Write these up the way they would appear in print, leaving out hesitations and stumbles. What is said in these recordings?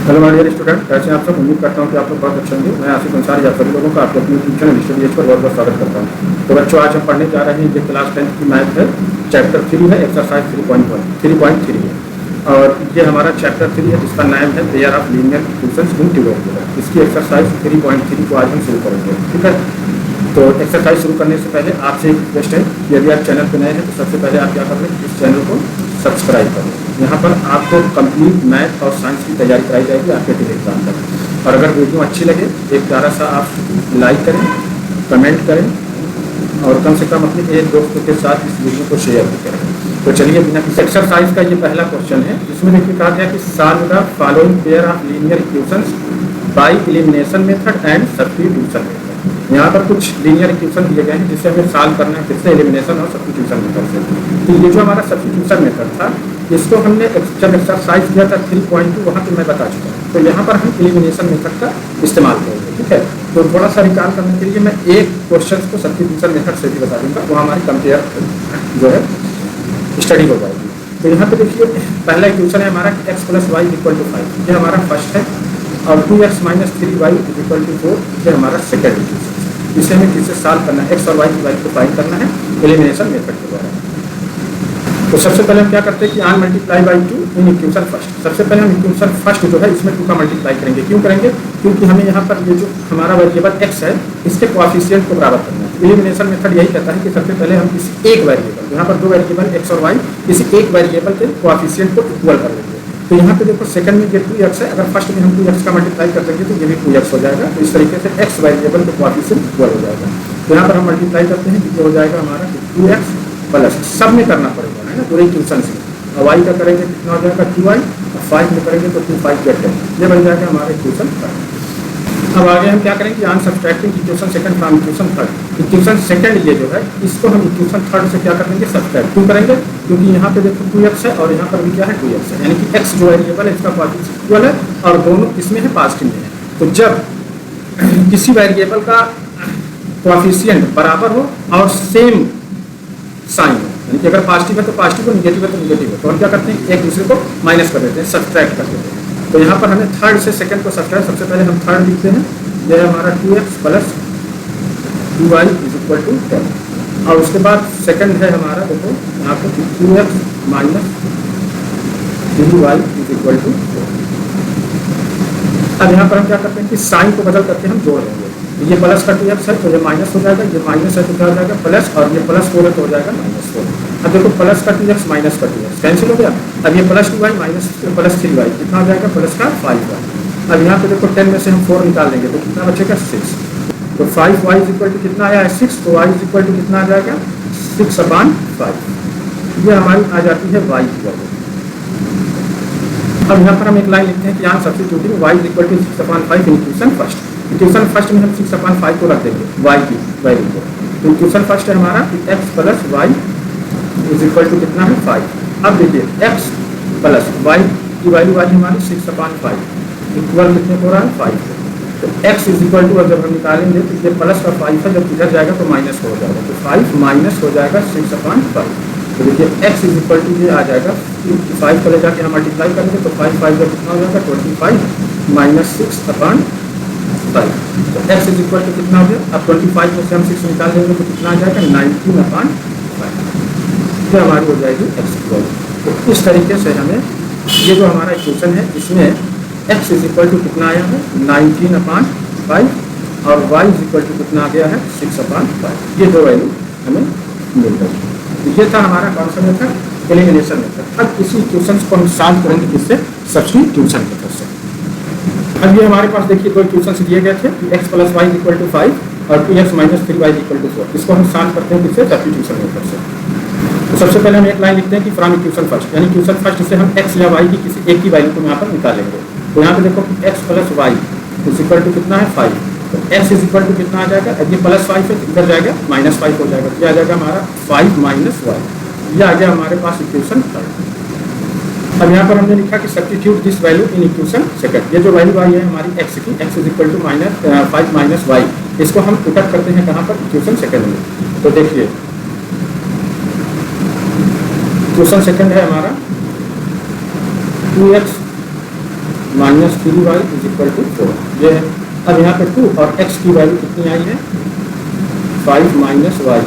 Hello my dear student, कैसे हैं आप सब। उम्मीद करता हूं कि आप लोग बहुत अच्छे होंगे। मैं आसिफ अंसारी आप सभी लोगों का आपके अपने YouTube channel study as per बहुत बहुत स्वागत करता हूं। तो बच्चों, आज हम पढ़ने जा रहे हैं ये क्लास 10 की मैथ है। चैप्टर 3 है, एक्सरसाइज 3.3 है और ये हमारा चैप्टर 3 है जिसका नाम है pair of linear equations in two variable. इसकी एक्सरसाइज 3.3 को आज हम शुरू करेंगे, ठीक है। तो एक्सरसाइज शुरू करने से पहले आपसे एक रिक्वेस्ट है कि यदि आप चैनल पर नए हैं तो सबसे पहले आप क्या कर लें, इस चैनल को सब्सक्राइब करें। यहाँ पर आपको कंप्लीट मैथ और साइंस की तैयारी कराई जाएगी आपके टेली एग्जाम तक। और अगर वीडियो अच्छी लगे एक प्यारा सा आप लाइक करें, कमेंट करें और कम से कम अपने एक दोस्तों के साथ इस वीडियो को शेयर भी करें। तो चलिए बिना किसी एक्सरसाइज का ये पहला क्वेश्चन है, जिसमें देखिए कहा गया कि solve the following pair of linear equations by elimination method and substitution method. यहाँ पर कुछ लीनियर इक्वेशन दिए गए हैं जिसे हमें सॉल्व करना है, किससे, एलिमिनेशन और सब्स्टिट्यूशन मेथड से। तो ये जो हमारा सब्स्टिट्यूशन मेथड था इसको हमने जब एक्सरसाइज किया था 3.2 वहाँ पे मैं बता चुका हूँ। तो यहाँ पर हम एलिमिनेशन मेथड का इस्तेमाल करेंगे, ठीक है। तो थोड़ा सा रिकॉल करने के लिए मैं एक क्वेश्चन को सब्स्टिट्यूशन मेथड से भी बता दूंगा, वो हमारी कंपेयर जो है स्टडी हो जाएगी। तो यहाँ पे देखिए पहला इक्वेशन है हमारा x plus y equal to 5, ये हमारा फर्स्ट है। और 2x minus 3y equal to 4, ये हमारा सेकेंड इक्वेशन। इसे हमें किससे सॉल्व करना है, x और y की वैल्यू को फाइंड करना है एलिमिनेशन मेथड के द्वारा। तो सबसे पहले हम क्या करते हैं कि आन multiply by 2 in equation first. सबसे पहले हम इक्वेशन फर्स्ट जो है इसमें 2 का मल्टीप्लाई करेंगे। क्यों करेंगे? क्योंकि हमें यहाँ पर ये जो हमारा वेरिएबल x है इसके कोएफिशिएंट को बराबर करना है। एलिमिनेशन मेथड यही कहता है कि सबसे पहले हम किसी एक वेरिएबल, यहाँ पर 2 वेरिएबल x और y, किसी एक वेरिएबल के कोएफिशिएंट को इक्वल कर लेंगे। तो यहाँ पे देखो सेकंड में ये 2x है, अगर फर्स्ट में हम 2x का मल्टीप्लाई कर देंगे तो ये भी 2x हो जाएगा। तो इस तरीके से x वेरिएबल के कोएफिशिएंट इक्वल हो जाएगा। तो यहाँ पर हम मल्टीप्लाई करते हैं, ये हो जाएगा हमारा 2x प्लस, सब में करना पड़ेगा है ना, पूरे इक्वेशन से। और y का करेंगे कितना हो जाएगा 2y, और 5 में करेंगे तो 2 5 गेट 10, ये बन जाएगा हमारा इक्वेशन थर्ड। अब आगे हम क्या करेंगे, आन subtracting equation second from equation third. Equation second ये जो है इसको हम इक्वेशन थर्ड से क्या कर देंगे, सब्सट्रैक्ट। क्यों करेंगे? क्योंकि यहाँ पे देखो 2x है और यहाँ पर भी क्या है 2x है, यानी कि x जो वेरिएबल है इसका कोएफिशिएंट इक्वल है और दोनों इसमें है पॉजिटिव में है। तो जब किसी वेरिएबल का कोएफिशिएंट बराबर हो और सेम साइन हो, यानी कि अगर पॉजिटिव है तो पॉजिटिव हो, निगेटिव है तो निगेटिव है, तो हम क्या करते हैं एक दूसरे को माइनस कर देते हैं, सब्सट्रैक्ट कर देते हैं। तो यहाँ पर हमें थर्ड से सेकंड को सब्सट्रैक्ट, सबसे पहले हम थर्ड लिखते हैं, यह है हमारा 2x plus 2y is equal to 10। और उसके बाद सेकंड है हमारा, देखो यहाँ पे 2x minus 3y is equal to 4। अब यहाँ पर हम क्या करते हैं कि साइन को बदल करके हम जोड़ देंगे। ये प्लस का 2x है तो ये माइनस हो जाएगा, ये माइनस है तो क्या हो जाएगा प्लस, और ये प्लस 4 है तो हो जाएगा माइनस 4। अब देखो प्लस का 2x माइनस का 2x कैंसिल हो गया। अब ये plus 2y minus plus 3y कितना हो जाएगा, प्लस का 5y। अब यहाँ पे देखो 10 में से हम 4 निकाल देंगे तो कितना बचेगा 6। तो 5y इज इक्वल टू कितना आया है 6, तो y इज इक्वल टू कितना आ जाएगा 6/5। ये हमारी आ जाती है y की वैल्यू। अब यहाँ पर हम एक लाइन लिखते हैं कि यहाँ substituting y is equal to 6/5 in equation first. Equation first में हम 6/5 को रख देंगे y की वैल्यू को। तो इक्वेशन फर्स्ट है हमारा कि x plus y is equal to कितना है 5। अब देखिए x प्लस y की वैल्यू आई हमारी 6/5 इक्वल कितने को रहा है 5। तो x इज इक्वल टू जब हम निकालेंगे तो ये प्लस का 5 है, जब इधर जाएगा तो माइनस हो जाएगा, तो 5 माइनस हो जाएगा 6/5। तो देखिए x इज इक्वल टू ये आ जाएगा 5 को ले जाके हम मल्टीप्लाई करेंगे तो 5 5 जब कितना हो जाएगा 25 माइनस 6/5। तो x इज इक्वल टू कितना हो गया, अब 25 में से हम 6 निकाल देंगे तो कितना आ जाएगा 19/5। ये हमारी हो जाएगी x इक्वल। तो इस तरीके से हमें ये जो हमारा इक्वेशन है इसमें x इज इक्वल टू कितना आया है 19/5 और y इज इक्वल टू कितना आ गया है 6/5। ये दो वैल्यू हमें मिल गई। ये था हमारा कौन सा मेथड, एलिमिनेशन मेथड। अब इसी इक्वेशन को हम सॉल्व करेंगे किससे, सब्स्टिट्यूशन मेथड से। अब ये हमारे पास देखिए दो इक्वेशन दिए गए थे कि x plus y equal to 5 और 2x minus 3y equal to 4। इसको हम सॉल्व करते हैं किससे, सब्स्टिट्यूशन मेथड से। तो सबसे पहले हम एक लाइन लिखते हैं कि फ्रॉम इक्वेशन फर्स्ट, यानी इक्वेशन फर्स्ट से हम x या y की किसी एक की वैल्यू को यहाँ पर निकालेंगे। तो यहाँ पे देखो x plus y is equal to कितना है 5। तो x इज इक्वल टू कितना आ जाएगा, अब ये प्लस 5 है इधर जाएगा माइनस 5 हो जाएगा, क्या आ जाएगा हमारा 5 माइनस y। ये आ गया हमारे पास इक्वेशन थर्ड। अब यहाँ पर हमने लिखा कि substitute this value in equation second. ये जो वैल्यू आई है हमारी x की, x is equal to -5 minus y, इसको हम पुटअप करते हैं कहाँ पर, इक्वेशन सेकंड में। तो देखिए इक्वेशन सेकंड है हमारा 2x minus 3y is equal to 4 ये है। अब यहाँ पे 2 और x की वैल्यू कितनी आई है 5 माइनस y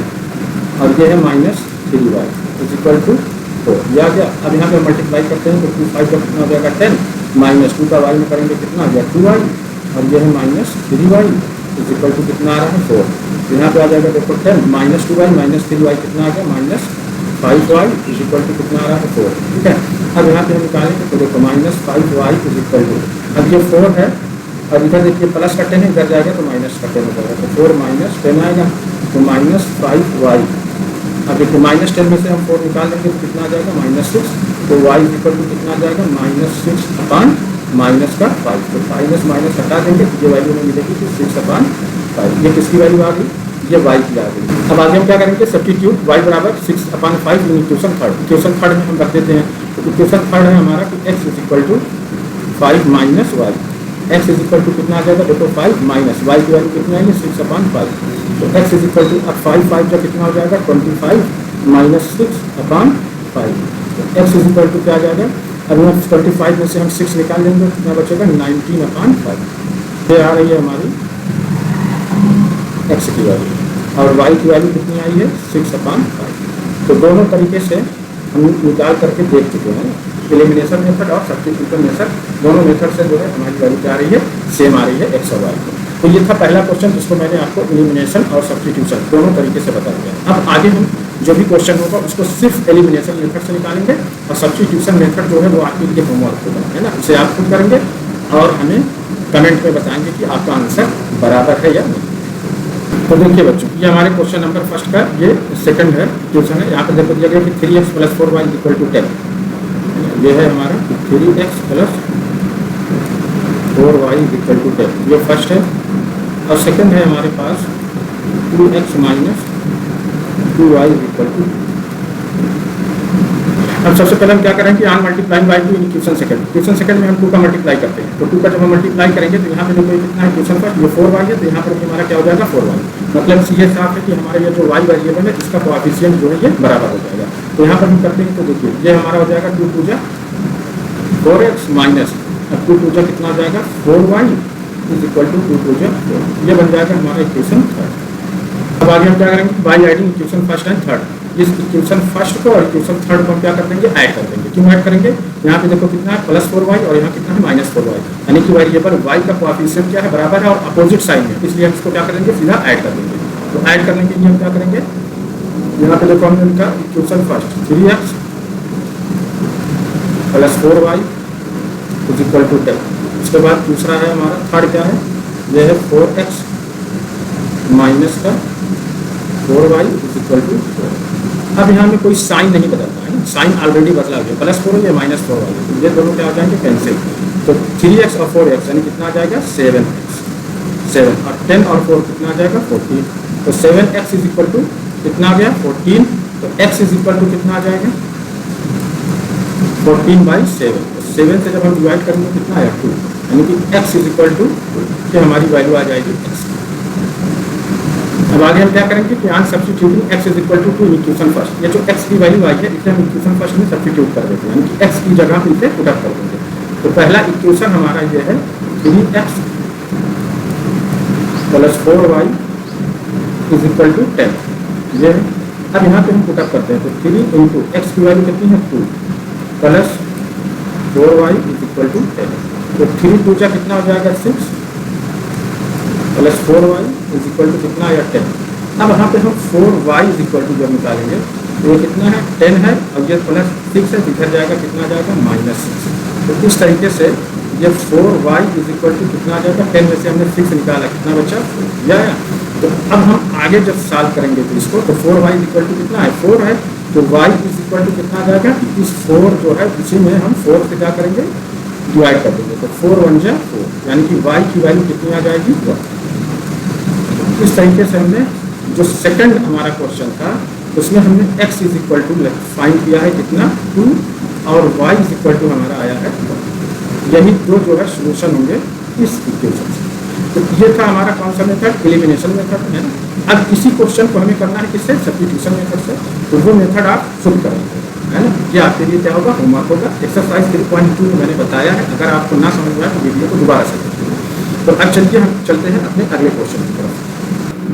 और ये है minus 3y is equal to 4 या क्या। अब यहाँ पे मल्टीप्लाई करते हैं तो 2 5 का कितना हो जाएगा 10 माइनस 2 का y में करेंगे कितना आ गया 2y और ये है minus 3y is equal to कितना आ रहा है 4। तो यहाँ पे आ जाएगा देखो 10 माइनस 2y माइनस 3y कितना आ गया minus 5y is equal to कितना आ रहा है 4। ठीक है। अब यहाँ पे हम निकालेंगे तो देखो minus 5y is equal to अब ये 4 है और इधर देखिए प्लस का 10 है इधर जाएगा तो माइनस का 10 हो जाएगा तो 4 माइनस 10 आएगा तो माइनस 5y। अब देखिए माइनस 10 में से हम 4 निकाल देंगे तो कितना आ जाएगा माइनस 6 तो y इज इक्वल टू कितना आ जाएगा माइनस 6 अपान माइनस का 5 तो माइनस माइनस हटा देंगे तो ये वैल्यू में मिलेगी कि 6 अपान 5 ये किसकी वैल्यू आ गई ये y की आ गई। अब आगे हम क्या करेंगे सब्स्टिट्यूट y बराबर 6 अपान 5 इक्वेशन थर्ड में हम रख देते हैं तो इक्वेशन थर्ड है हमारा कि x is equal to 5 minus y x is equal to कितना आ जाएगा देखो 5 माइनस y की वैल्यू कितनी आएगी 6 अपान 5 तो x इज इक्वल टू अब 5 5 जो कितना हो जाएगा 25 माइनस 6 अपान 5 तो x इज इक्वल टू क्या आ जाएगा। अब यहाँ 25 में से हम 6 निकाल लेंगे तो कितना बचेगा 19 अपान 5 ये आ रही है हमारी x की वैल्यू और y की वैल्यू कितनी आई है 6 अपान 5। तो दोनों तरीके से हम निकाल करके देख चुके हैं एलिमिनेशन मेथड और सब्स्टिट्यूशन मेथड दोनों मेथड से जो है हमारी वैल्यू क्या आ रही है सेम आ रही है x और y को। तो ये था पहला क्वेश्चन जिसको मैंने आपको एलिमिनेशन और सब्स्टिट्यूशन दोनों तरीके से बता दिया। अब आगे हम जो भी क्वेश्चन होगा उसको सिर्फ एलिमिनेशन मेथड से निकालेंगे और सब्स्टिट्यूशन मेथड जो है वो आपके लिए होमवर्क होगा है ना उसे आप खुद करेंगे और हमें कमेंट में बताएंगे कि आपका आंसर बराबर है या नहीं। तो देखिए बच्चों ये हमारे क्वेश्चन नंबर फर्स्ट का ये सेकंड है क्वेश्चन है। यहाँ पर देखो दिया गया कि 3x plus 4y equal to 10 ये है हमारा 3x plus 4y equal to 10 ये फर्स्ट है और सेकंड है हमारे पास 2x minus 2y equal to. अब सबसे पहले हम क्या करेंगे on multiplying by 2 in question second में हम 2 का मल्टीप्लाई करते हैं तो 2 का जब हम मल्टीप्लाई करेंगे तो यहाँ पे देखो कितना है क्वेश्चन पर ये 4y है तो यहाँ पर हमारा क्या हो जाएगा 4y मतलब ये साफ है कि हमारा ये जो y वेरिएबल है इसका कोएफिशिएंट जो है ये बराबर हो जाएगा। तो यहाँ पर हम करते हैं तो देखिए ये हमारा हो जाएगा 2 2 4x माइनस अब 2 2 कितना हो जाएगा 4y इज इक्वल टू 2 2 4 ये बन जाएगा हमारा इक्वेशन थर्ड। अब आगे हम क्या करेंगे by adding equation first and third इस इक्वेशन फर्स्ट को और इक्वेशन थर्ड को हम क्या कर देंगे ऐड कर देंगे। क्यों ऐड करेंगे यहाँ पे देखो कितना है प्लस 4y और यहाँ कितना है माइनस 4y यानी कि वेरिएबल y का कोएफिशिएंट क्या है बराबर है और अपोजिट साइन है इसलिए हम इसको क्या करेंगे सीधा ऐड कर देंगे। तो ऐड करने के लिए हम क्या करेंगे यहाँ पे देखो हमने उनका equation first 3x plus 4y is equal to 10 उसके बाद दूसरा है हमारा थर्ड क्या है यह है 4x माइनस का 4y इज इक्वल टू 4। अब यहाँ में कोई साइन नहीं बदलता है ना साइन ऑलरेडी बदला गया प्लस 4 है माइनस 4 वाले तो ये दोनों क्या हो जाएंगे कैंसिल तो 3x और 4x यानी कितना आ जाएगा 7x 7 और 10 और 4 कितना आ जाएगा 14 तो 7x इज इक्वल टू कितना आ गया 14 तो x इज इक्वल टू कितना आ जाएगा 14/7 तो 7 से जब हम डिवाइड करेंगे कितना आएगा 2 यानी कि x इज इक्वल टू कि हमारी वैल्यू आ जाएगी x। अब आगे हम क्या करेंगे कि यहाँ substituting x is equal to equation first ये जो x की वैल्यू आई है इसे हम इक्वेशन फर्स्ट में सब्स्टिट्यूट कर देते हैं यानी कि x की जगह पे इसे पुट अप कर देंगे। तो पहला इक्वेशन हमारा ये है 3x plus 4y is equal to 10 ये है। अब यहाँ पे हम पुट अप करते हैं तो 3 इंटू एक्स की वैल्यू कितनी है 2 plus 4y is equal to 10 तो 3 2 जा कितना हो जाएगा 6 plus 4y is equal to कितना आया 10। अब यहाँ पे हम 4y इज इक्वल टू जब निकालेंगे तो ये कितना है 10 है और ये प्लस 6 है इधर जाएगा कितना जाएगा -6 तो इस तरीके से ये 4y इज इक्वल टू कितना आ जाएगा 10 में से हमने 6 निकाला कितना बचा या तो अब हम आगे जब सॉल्व करेंगे तो इसको तो 4y इज इक्वल टू कितना है 4 है तो y इज इक्वल टू कितना आ जाएगा इस 4 जो है इसी में हम 4 से क्या करेंगे डिवाइड कर देंगे तो 4 1 जा 4 यानी कि y की वैल्यू कितनी आ जाएगी 1। इस तरीके से हमने जो सेकंड हमारा क्वेश्चन था उसमें हमने x is equal to find किया है कितना 2 और y इज इक्वल टू हमारा आया है 1। यही दो जो है सोल्यूशन होंगे इस इक्वेशन से। तो ये था हमारा कौन सा मेथड एलिमिनेशन मेथड है ना। अब इसी क्वेश्चन को हमें करना है किससे सब्स्टिट्यूशन मेथड से तो वो मेथड आप खुद करेंगे। है ना। ये आपके लिए क्या होगा, होमवर्क होगा। एक्सरसाइज 3.2 में मैंने बताया है, अगर आपको ना समझ में आए तो वीडियो को दोबारा से देखिए। तो अब चलिए हम चलते हैं अपने अगले क्वेश्चन की तरफ।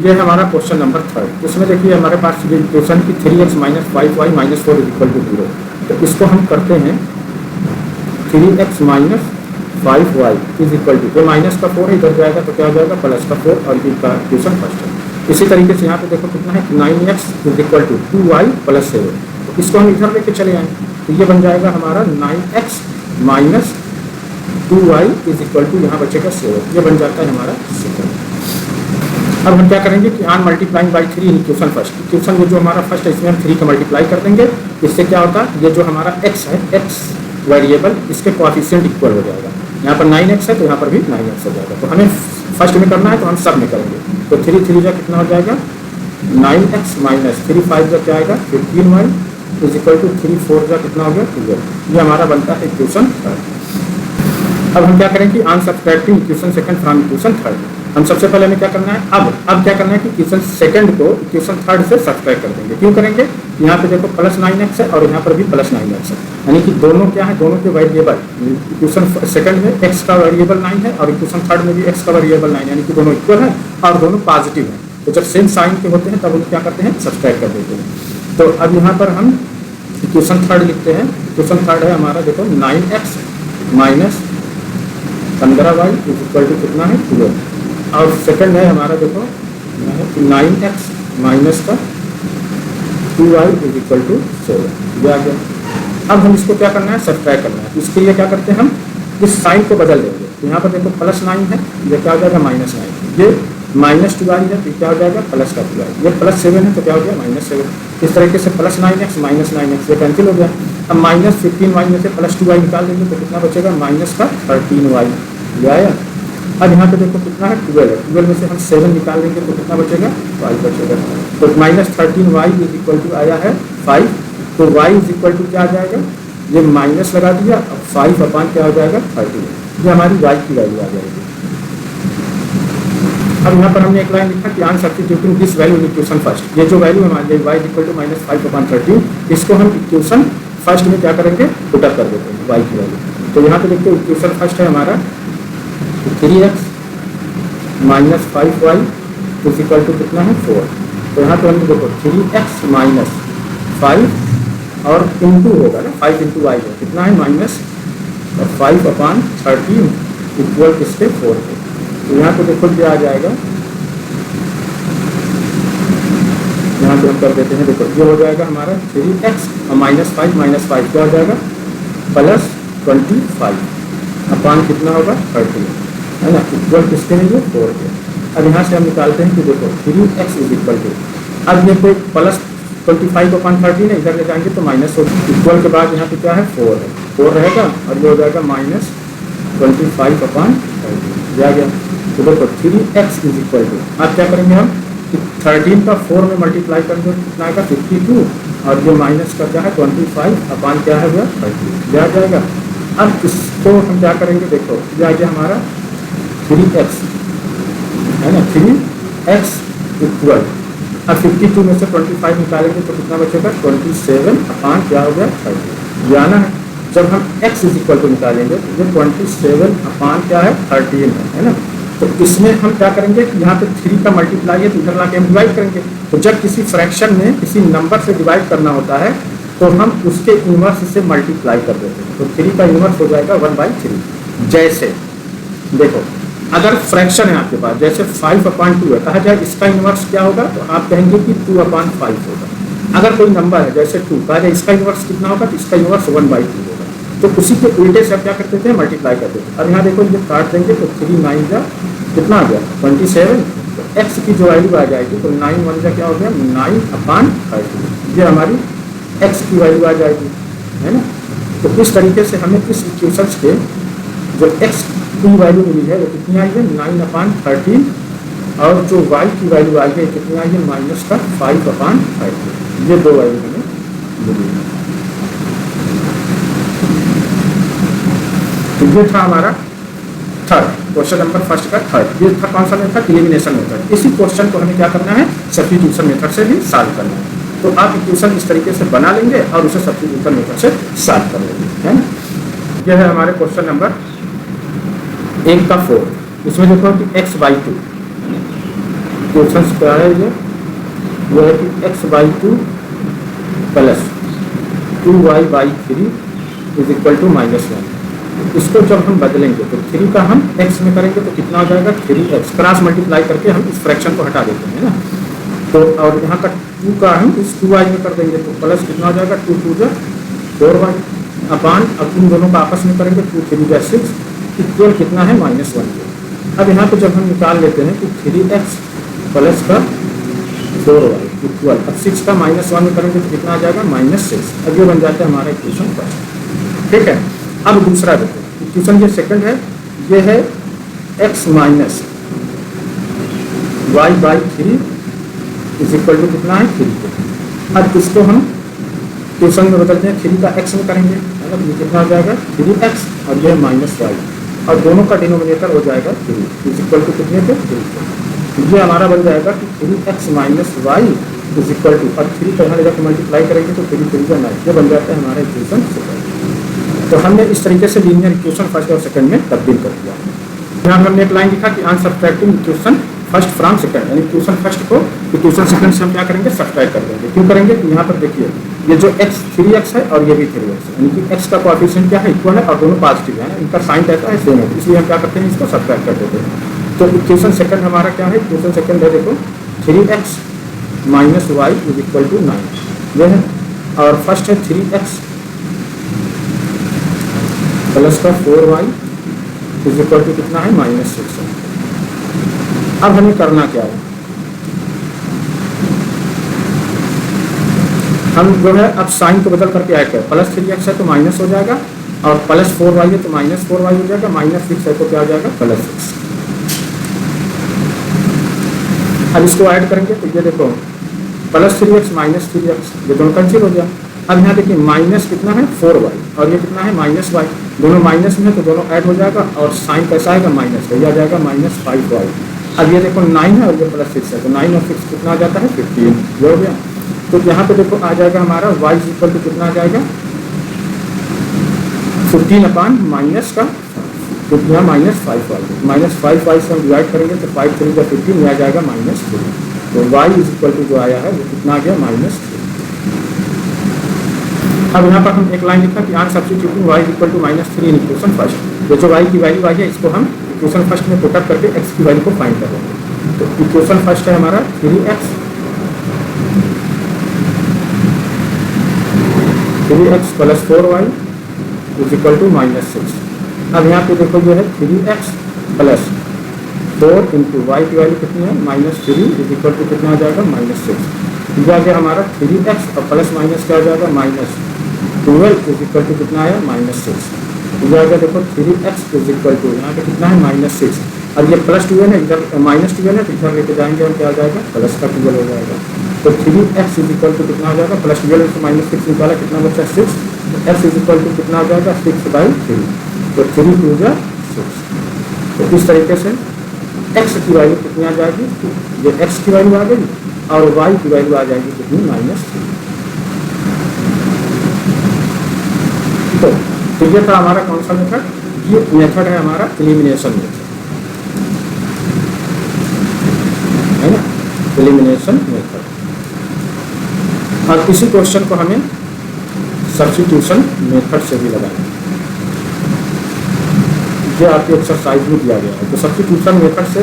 ये है हमारा क्वेश्चन नंबर 3। इसमें देखिए हमारे पास ये इक्वेशन की 3x - 5y - 4 = 0। तो इसको हम करते हैं 3x - 5y = ये माइनस का 4 इधर जाएगा तो क्या हो जाएगा, प्लस का 4, और ये का इक्वेशन फर्स्ट है। इसी तरीके से यहाँ पे देखो कितना है, 9x = 2y + 7। तो इसको हम इधर लेके चले आए तो ये बन जाएगा हमारा 9x - 2y = यहाँ बचेगा 7। ये बन जाता है हमारा सेकंड। अब हम क्या करेंगे कि on multiplying by 3 in equation first. Equation ये जो हमारा फर्स्ट है इसमें हम 3 का मल्टीप्लाई कर देंगे। इससे क्या होता है, ये जो हमारा x है, x वेरिएबल, इसके कोएफिशिएंट इक्वल हो जाएगा। यहाँ पर 9x है तो यहाँ पर भी 9x हो जाएगा। तो हमें फर्स्ट में करना है तो हम सब में करेंगे। तो 3 3 जा कितना हो जाएगा, 9x - 3 5 जा क्या आएगा, 15y = 3 4 जा कितना हो गया, 12। ये हमारा बनता है इक्वेशन थर्ड। अब हम क्या करेंगे, on subtracting equation second from equation third. हम सबसे पहले हमें क्या करना है, अब क्या करना है कि इक्वेशन सेकंड को इक्वेशन थर्ड से सब्ट्रैक्ट कर देंगे। क्यों करेंगे, यहाँ पे देखो प्लस 9x है और यहाँ पर भी प्लस 9x है, यानी कि दोनों क्या है, दोनों के वेरिएबल। इक्वेशन सेकंड में x का वेरिएबल 9 है और इक्वेशन थर्ड में भी x का वेरिएबल 9, यानी कि दोनों इक्वल है और दोनों पॉजिटिव हैं। तो जब सेम साइन के होते हैं तब उन्हें क्या करते हैं, सब्ट्रैक्ट कर देते हैं। तो अब यहाँ पर हम इक्वेशन थर्ड लिखते हैं। इक्वेशन थर्ड है हमारा देखो 9x - 15y = कितना है, 12। और सेकंड है हमारा देखो 9x - 2y = 7। ये आ गया। अब हम इसको क्या करना है, सब्ट्रैक्ट करना है। इसके लिए क्या करते हैं, हम इस साइन को बदल देंगे। तो यहाँ पर देखो प्लस 9 है, ये क्या हो जाएगा, -9। ये -2y है तो क्या हो जाएगा, प्लस का 2y। ये +7 है तो क्या हो गया, -7। इस तरीके से प्लस 9x - 9x ये कैंसिल हो गया। अब -15y में से +2y निकाल देंगे तो कितना बचेगा, -13y। ये आया। अब यहाँ पे देखो कितना है, 12 है। 12 में से हम 7 निकाल देंगे तो कितना बचेगा, 5 बचेगा। तो -13y = आया है 5। तो y = क्या आ जाएगा, ये माइनस लगा दिया। अब 5 अपान क्या हो जाएगा, 30। ये हमारी y की वैल्यू आ जाएगी। अब यहाँ पर हमने एक लाइन लिखा कि on substituting this value in equation first. ये जो वैल्यू हमारी y = -5/13, इसको हम इक्वेशन फर्स्ट में क्या करेंगे, पुट अप कर देते हैं y की वैल्यू। तो यहाँ पे देखते हैं इक्वेशन फर्स्ट है हमारा 3x - 5y = कितना है, 4। तो यहाँ पे हमने देखो 3x - 5 और इंटू होगा ना, 5 × y है कितना है, -5/13 = किसके, 4 के। तो यहाँ पे देखो ये आ जाएगा, यहाँ पे हम कर देते हैं। देखो ये हो जाएगा हमारा 3x - 5 क्या हो जाएगा, +25 अपान कितना होगा, 30, है ना, इक्वल किसके लिए, 4 के। अब यहाँ से हम निकालते हैं कि देखो 3x = अब ये कोई +25/13 है, इधर ले जाएंगे तो माइनस होगी। इक्वल के बाद यहाँ पे क्या है, 4 है, 4 रहेगा और ये हो जाएगा -25/30। आ गया। तो देखो 3x = अब क्या करेंगे हम, 13 का 4 में मल्टीप्लाई करेंगे कितना आएगा, 52। और ये माइनस का क्या है, 25 अपान क्या है, 30। आ जाएगा। अब इसको हम क्या करेंगे, देखो ये आ गया हमारा 3x, है ना, 3x = अब 52 में से 25 निकालेंगे तो कितना बचेगा, 27 अपान क्या हो गया, 30। ये आना है। जब हम x = निकालेंगे तो ये 27 अपान क्या है, 13 है ना। तो इसमें हम क्या करेंगे, यहाँ पे 3 का मल्टीप्लाई है तो इधर ला के हम डिवाइड करेंगे। तो जब किसी फ्रैक्शन में किसी नंबर से डिवाइड करना होता है तो हम उसके इन्वर्स से मल्टीप्लाई कर देते हैं। तो 3 का इन्वर्स हो जाएगा 1/3। जैसे देखो अगर फ्रैक्शन है आपके पास, जैसे 5/2 है, कहा जाए इसका इन्वर्स क्या होगा, तो आप कहेंगे कि 2/5 होगा। अगर कोई नंबर है जैसे 2, कहा जाए इसका इन्वर्स कितना होगा, तो इसका इन्वर्स 1/2 होगा। तो उसी के उल्टे से आप क्या कर देते हैं, मल्टीप्लाई कर देते हैं। अब यहाँ देखो ये काट देंगे तो 3 9 जा कितना आ गया, 27। तो x की जो वैल्यू आ जाएगी तो 9 1 जा क्या हो गया, 9/30। ये हमारी x की वैल्यू आ जाएगी, है ना। तो इस तरीके से हमें इस इक्वेशंस के जो x की वैल्यू मिली है वो कितनी आई है, 9/13। और जो y की वैल्यू आई है कितनी आई है, -5/30। ये दो वैल्यू हमें मिली है। तो ये था हमारा थर्ड क्वेश्चन नंबर फर्स्ट का थर्ड। ये था कौन सा मेथड, एलिमिनेशन मेथड। इसी क्वेश्चन को हमें क्या करना है, सब्स्टिट्यूशन मेथड से भी सॉल्व करना है। तो आप इक्वेशन इस तरीके से बना लेंगे और उसे सब्स्टिट्यूशन मेथड से सॉल्व कर लेंगे, है ना। यह है हमारे क्वेश्चन नंबर 1 का 4। इसमें देखो कि x/2 क्वेश्चन क्या है, ये है कि x/2 plus 2y/3 is equal to -1। इसको जब हम बदलेंगे तो 3 का हम x में करेंगे तो कितना हो जाएगा 3x, क्रॉस मल्टीप्लाई करके हम इस फ्रैक्शन को हटा देते हैं ना। तो और यहाँ का 2 का हम इस 2y में कर देंगे तो प्लस कितना हो जाएगा 2 2 जा 4y अपान, अब इन दोनों का आपस में करेंगे 2 3 जा 6, इक्वल कितना है -1। अब यहाँ पे जब हम निकाल लेते हैं कि 3x प्लस का 4y इक्वल, अब 6 का -1 में करेंगे तो कितना आ जाएगा -6। अब ये बन जाता है हमारा इक्वेशन फर्स्ट, ठीक है। अब दूसरा देखो, इक्वेशन ये सेकंड है, ये है x minus y/3 is equal to कितना है 3। अब इसको हम इक्वेशन में बदलते हैं, 3 का x में करेंगे, मतलब ये कितना हो जाएगा 3x और ये -y, और दोनों का डिनोमिनेटर हो जाएगा 3 इज इक्वल टू कितने पे 3। ये हमारा बन जाएगा कि 3x minus y is equal to, और 3 का यहाँ ले जाकर मल्टीप्लाई करेंगे तो 3 3 का 9, ये बन जाता है हमारा इक्वेशन सेकंड। तो हमने इस तरीके से लीनियर इक्वेशन फर्स्ट और सेकंड में तब्दील कर दिया। यहाँ हमने एक लाइन लिखा कि अनसब्ट्रैक्टिंग इक्वेशन फर्स्ट फ्रॉम सेकंड, यानी इक्वेशन फर्स्ट को इक्वेशन सेकंड से हम क्या करेंगे सब्ट्रैक्ट कर देंगे। क्यों करेंगे, तो यहाँ पर देखिए ये जो x 3x है और ये भी 3x है, यानी कि x का कोएफिशिएंट क्या है इक्वल है और दोनों पॉजिटिव है, इनका साइन कैसा है सेम है, इसलिए हम क्या करते हैं इसको सब्ट्रैक्ट कर देते हैं। तो इक्वेशन सेकंड हमारा क्या है, इक्वेशन सेकंड है देखो 3x minus y is equal to 9, ये है। और फर्स्ट है 3x प्लस का 4y इज इक्वल टू कितना है -6 है। अब हमें करना क्या है, हम जो है अब साइन को बदल करके ऐड करें, प्लस 3x है तो माइनस हो जाएगा, और प्लस 4y है तो -4y हो जाएगा, -6 है तो क्या हो जाएगा +6। अब इसको ऐड करेंगे तो ये देखो प्लस 3x माइनस 3x, ये दोनों कैंसिल हो गया। अब यहाँ देखिए माइनस कितना है 4y और ये कितना है -y, दोनों माइनस में तो दोनों ऐड हो जाएगा, और साइन कैसा आएगा माइनस, तो यह आ जाएगा -5y। अब ये देखो 9 है और ये +6 है, तो 9 और 6 कितना आ जाता है 15, ये हो गया। तो यहाँ पे देखो आ जाएगा हमारा y इक्वल टू कितना आ जाएगा 15 अपान माइनस का, तो यहाँ -5y, -5y से हम डिवाइड करेंगे तो 5 3 का 15, यह आ जाएगा -3। तो y इक्वल टू जो आया है वो कितना आ गया -3। अब यहाँ पर हम एक लाइन लिखा कि on substituting y equal to -3 in equation first. ये जो y की वैल्यू आई है इसको हम इक्वेशन फर्स्ट में पुट अप करके x की वैल्यू को फाइंड कर लेंगे। तो इक्वेशन फर्स्ट है हमारा 3x plus 4y is equal to -6। अब यहाँ पे देखो जो है 3x प्लस 4 इंटू वाई की वैल्यू कितनी है -3 इज इक्वल टू कितना आ जाएगा -6। ये आ गया हमारा 3x और प्लस माइनस क्या आ जाएगा -12 इज इक्वल टू कितना आया -6। ये आ गया देखो 3x इज इक्वल टू यहाँ पे कितना है -6, और ये +12 है, इधर -12 है तो इधर लेके जाएंगे और क्या आ जाएगा प्लस का 12 हो जाएगा। तो 3x इज इक्वल टू कितना आ जाएगा +12 से -6 निकाला कितना बचा 6, तो x इज इक्वल टू कितना आ जाएगा 6/3, तो 3 2 जा 6। तो इस तरीके से x की वैल्यू कितनी आ जाएगी, ये x की वैल्यू आ गई और y की वैल्यू आ जाएगी कितनी -3। तो ये था हमारा कौन सा मेथड, ये मेथड है हमारा एलिमिनेशन मेथड, है ना, एलिमिनेशन मेथड। और इसी क्वेश्चन को हमें सब्स्टिट्यूशन मेथड से भी लगाना है, ये आपकी एक्सरसाइज में दिया गया है। तो सब्स्टिट्यूशन मेथड से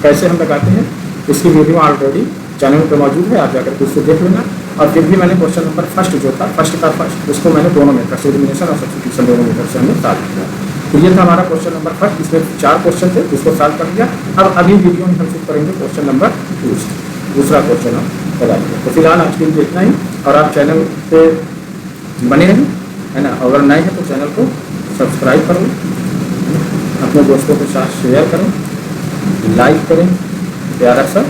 कैसे हम लगाते हैं इसकी वीडियो ऑलरेडी चैनल पर मौजूद है, आप जाकर के उसको देख लेना। और फिर भी मैंने क्वेश्चन नंबर फर्स्ट जो था फर्स्ट उसको मैंने दोनों मेथड से एलिमिनेशन और सब्स्टिट्यूशन दोनों मेथड से हमने सॉल्व किया। तो ये था हमारा क्वेश्चन नंबर फर्स्ट, इसमें 4 क्वेश्चन थे, इसको सॉल्व कर दिया। अब अगली वीडियो में हम शुरू करेंगे क्वेश्चन नंबर 2, दूसरा क्वेश्चन हम लगाएंगे। तो फिलहाल आज के लिए इतना ही, और आप चैनल पे बने रहें, है ना। अगर नए हैं तो चैनल को सब्सक्राइब करें, अपने दोस्तों के साथ शेयर करें, लाइक करें, प्यारा सा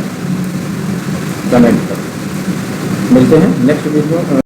कमेंट करें। मिलते हैं नेक्स्ट वीडियो